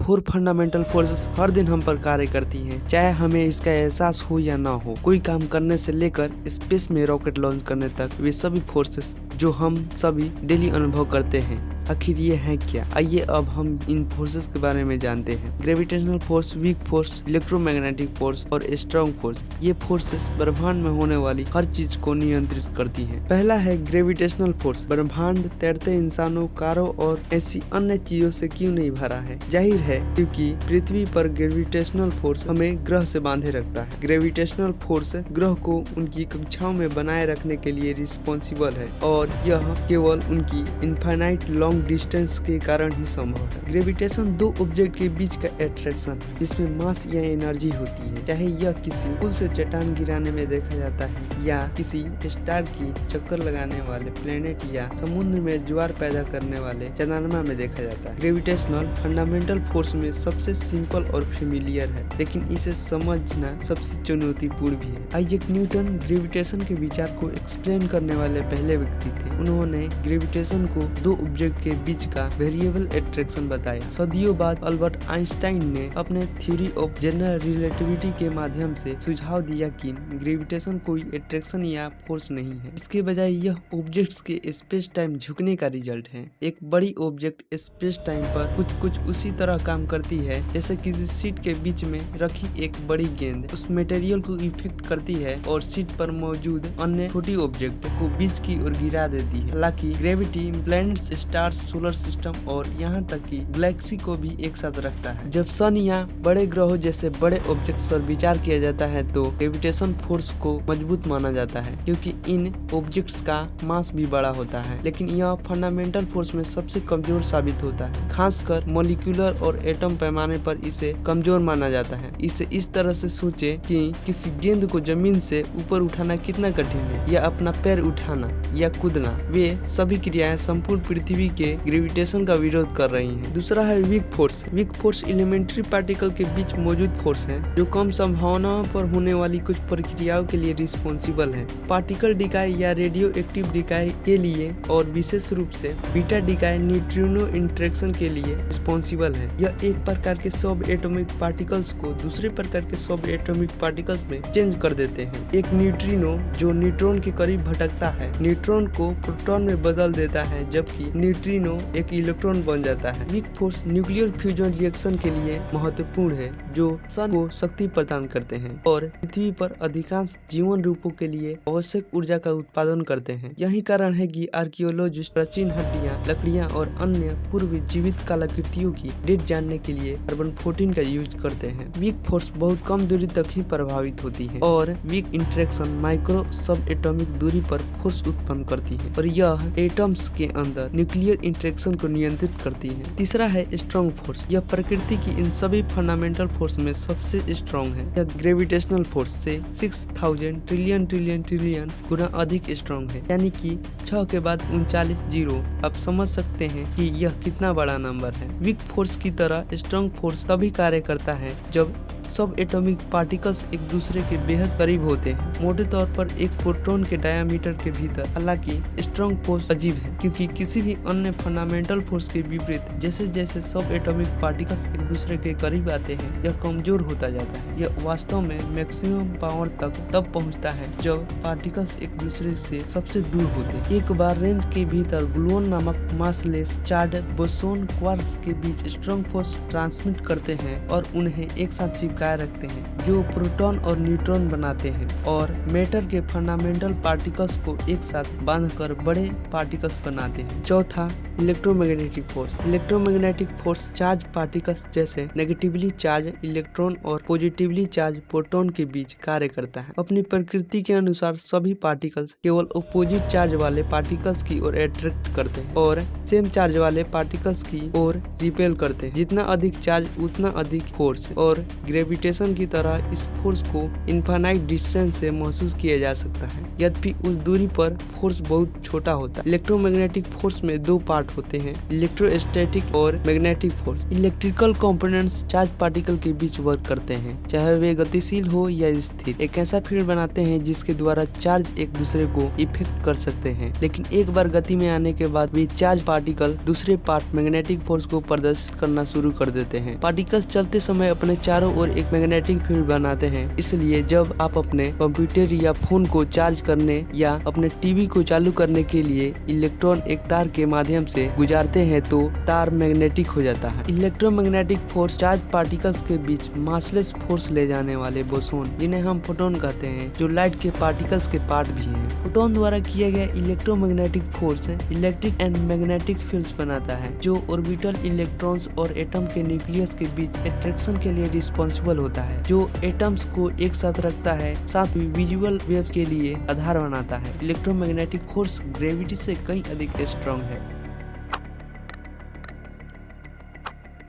4 fundamental forces हर दिन हम पर कार्य करती हैं, चाहे हमें इसका एहसास हो या ना हो। कोई काम करने से लेकर स्पेस में रॉकेट लॉन्च करने तक वे सभी फोर्सेस जो हम सभी डेली अनुभव करते हैं, आखिर ये है क्या? आइए अब हम इन फोर्सेस के बारे में जानते हैं। Gravitational force, weak force, electromagnetic force और स्ट्रॉन्ग फोर्स। ये फोर्सेस ब्रह्मांड में होने वाली हर चीज को नियंत्रित करती हैं। पहला है ग्रेविटेशनल फोर्स। ब्रह्मांड तैरते इंसानों, कारों और ऐसी अन्य चीजों से क्यों नहीं भरा है? जाहिर है क्योंकि पृथ्वी पर ग्रेविटेशनल फोर्स हमें ग्रह से बांधे रखता है। ग्रेविटेशनल फोर्स ग्रह को उनकी कक्षाओं में बनाए रखने के लिए रिस्पॉन्सिबल है और यह केवल उनकी इनफाइनाइट लॉन्ग डिस्टेंस के कारण ही संभव है। ग्रेविटेशन दो ऑब्जेक्ट के बीच का अट्रैक्शन है जिसमें मास या एनर्जी होती है, चाहे यह किसी पुल से चट्टान गिराने में देखा जाता है या किसी स्टार की चक्कर लगाने वाले प्लेनेट या समुद्र में ज्वार पैदा करने वाले चंद्रमा में देखा जाता है। ग्रेविटेशनल फंडामेंटल फोर्स में सबसे सिंपल और फेमिलियर है, लेकिन इसे समझना सबसे चुनौतीपूर्ण भी है। आइजैक न्यूटन ग्रेविटेशन के विचार को एक्सप्लेन करने वाले पहले व्यक्ति थे। उन्होंने ग्रेविटेशन को दो ऑब्जेक्ट के बीच का वेरिएबल अट्रैक्शन बताया। सदियों बाद अल्बर्ट आइंस्टाइन ने अपने थ्योरी ऑफ जनरल रिलेटिविटी के माध्यम से सुझाव दिया कि ग्रेविटेशन कोई अट्रैक्शन या फोर्स नहीं है, इसके बजाय यह ऑब्जेक्ट्स के स्पेस टाइम झुकने का रिजल्ट है। एक बड़ी ऑब्जेक्ट स्पेस टाइम पर कुछ उसी तरह काम करती है जैसे किसी सीट के बीच में रखी एक बड़ी गेंद उस मटेरियल को इफेक्ट करती है और सीट पर मौजूद अन्य छोटी ऑब्जेक्ट को बीच की ओर गिरा देती है। हालांकि gravity planets, stars, solar system और यहाँ तक कि गैलेक्सी को भी एक साथ रखता है। जब सन या बड़े ग्रहों जैसे बड़े ऑब्जेक्ट्स पर विचार किया जाता है तो ग्रेविटेशन फोर्स को मजबूत माना जाता है क्योंकि इन ऑब्जेक्ट्स का मास भी बड़ा होता है, लेकिन यह फंडामेंटल फोर्स में सबसे कमजोर साबित होता है। खासकर मॉलिक्यूलर और एटम पैमाने पर इसे कमजोर माना जाता है। इसे इस तरह से सोचे कि किसी गेंद को जमीन से ऊपर उठाना कितना कठिन है, या अपना पैर उठाना या कूदना, वे सभी क्रियाएं संपूर्ण पृथ्वी के ग्रेविटेशन का विरोध कर रही हैं। दूसरा है weak force. Weak force elementary particle के बीच मौजूद फोर्स है जो कम संभावनाओं पर होने वाली कुछ प्रक्रियाओं के लिए रिस्पॉन्सिबल है। पार्टिकल डिकाय या रेडियो एक्टिव डिकाय के लिए और विशेष रूप से बीटा डिकाय न्यूट्रिनो इंटरेक्शन के लिए रिस्पॉन्सिबल है। यह एक प्रकार के सब एटॉमिक पार्टिकल्स को दूसरे प्रकार के सब एटॉमिक पार्टिकल्स में चेंज कर देते हैं। एक न्यूट्रिनो जो न्यूट्रॉन के करीब भटकता है, न्यूट्रॉन को प्रोटॉन में बदल देता है, जबकि न्यूट्रिनो एक इलेक्ट्रॉन बन जाता है। Weak force nuclear fusion reaction के लिए महत्वपूर्ण है जो सन को शक्ति प्रदान करते हैं और पृथ्वी पर अधिकांश जीवन रूपों के लिए आवश्यक ऊर्जा का उत्पादन करते हैं। यही कारण है कि आर्कियोलॉजिस्ट प्राचीन हड्डियां, लकड़ियां और अन्य पूर्व जीवित कलाकृतियों की डेट जानने के लिए कार्बन 14 का यूज करते हैं। वीक फोर्स बहुत कम दूरी तक ही प्रभावित होती है और वीक इंटरेक्शन माइक्रो सब एटॉमिक दूरी पर फोर्स उत्पन्न करती है और यह एटम्स के अंदर न्यूक्लियर इंटरेक्शन को नियंत्रित करती है। तीसरा है स्ट्रॉन्ग फोर्स। यह प्रकृति की इन सभी फंडामेंटल फोर्स में सबसे स्ट्रॉन्ग है। यह ग्रेविटेशनल फोर्स से 6000 ट्रिलियन गुना अधिक स्ट्रॉन्ग है, यानी कि 6 के बाद 39 जीरो। आप समझ सकते हैं कि यह कितना बड़ा नंबर है। वीक फोर्स की तरह स्ट्रॉन्ग फोर्स तभी कार्य करता है जब सब एटॉमिक पार्टिकल्स एक दूसरे के बेहद करीब होते हैं, मोटे तौर पर एक प्रोटॉन के डायमीटर के भीतर। हालांकि स्ट्रॉन्ग फोर्स अजीब है क्योंकि किसी भी अन्य फंडामेंटल फोर्स के विपरीत जैसे जैसे सब एटॉमिक पार्टिकल्स एक दूसरे के करीब आते हैं, यह कमजोर होता जाता है। यह वास्तव में मैक्सिमम पावर तक तब पहुंचता है जब पार्टिकल्स एक दूसरे से सबसे दूर होते हैं। एक बार रेंज के भीतर ग्लूऑन नामक मासलेस चार्ज बोसोन क्वार्क्स के बीच स्ट्रॉन्ग फोर्स ट्रांसमिट करते हैं और उन्हें एक साथ चिपकाए रखते हैं जो प्रोटॉन और न्यूट्रॉन बनाते हैं और मैटर के फंडामेंटल पार्टिकल्स को एक साथ बांधकर बड़े पार्टिकल्स बनाते हैं। चौथा electromagnetic force. Electromagnetic force charge particles जैसे नेगेटिवली चार्ज इलेक्ट्रॉन और पॉजिटिवली चार्ज प्रोटॉन के बीच कार्य करता है। अपनी प्रकृति के अनुसार सभी पार्टिकल्स केवल अपोजिट चार्ज वाले पार्टिकल्स की ओर अट्रैक्ट करते हैं और सेम चार्ज वाले पार्टिकल्स की ओर रिपेल करते हैं। जितना अधिक चार्ज उतना अधिक फोर्स, और ग्रेविटेशन की तरह इस फोर्स को इनफाइनाइट डिस्टेंस से महसूस किया जा सकता है, यद्यपि उस दूरी पर फोर्स बहुत छोटा होता है। इलेक्ट्रोमैग्नेटिक फोर्स में दो पार्ट पार्ट होते हैं, इलेक्ट्रोस्टैटिक और magnetic force. Electrical components charge particle के बीच वर्क करते हैं, चाहे वे गतिशील हो या स्थिर। एक ऐसा फील्ड बनाते हैं जिसके द्वारा चार्ज एक दूसरे को इफेक्ट कर सकते हैं, लेकिन एक बार गति में आने के बाद वे चार्ज पार्टिकल दूसरे पार्ट मैग्नेटिक फोर्स को प्रदर्शित करना शुरू कर देते हैं। पार्टिकल्स चलते समय अपने चारों ओर एक मैग्नेटिक फील्ड बनाते हैं, इसलिए जब आप अपने कंप्यूटर या फोन को चार्ज करने या अपने टीवी को चालू करने के लिए इलेक्ट्रॉन एक तार के माध्यम से गुजारते हैं तो तार मैग्नेटिक हो जाता है। इलेक्ट्रोमैग्नेटिक फोर्स चार्ज पार्टिकल्स के बीच मासलेस फोर्स ले जाने वाले बोसोन, जिन्हें हम फोटोन कहते हैं, जो लाइट के पार्टिकल्स के पार्ट भी हैं। फोटोन द्वारा किया गया electromagnetic force electric and magnetic fields बनाता है, जो ऑर्बिटल इलेक्ट्रॉन्स और एटम के न्यूक्लियस के बीच अट्रैक्शन के लिए रिस्पॉन्सिबल होता है, जो एटम्स को एक साथ रखता है, साथ ही विजुअल वेव्स के लिए आधार बनाता है। इलेक्ट्रोमैग्नेटिक फोर्स ग्रेविटी से कहीं अधिक स्ट्रॉन्ग है।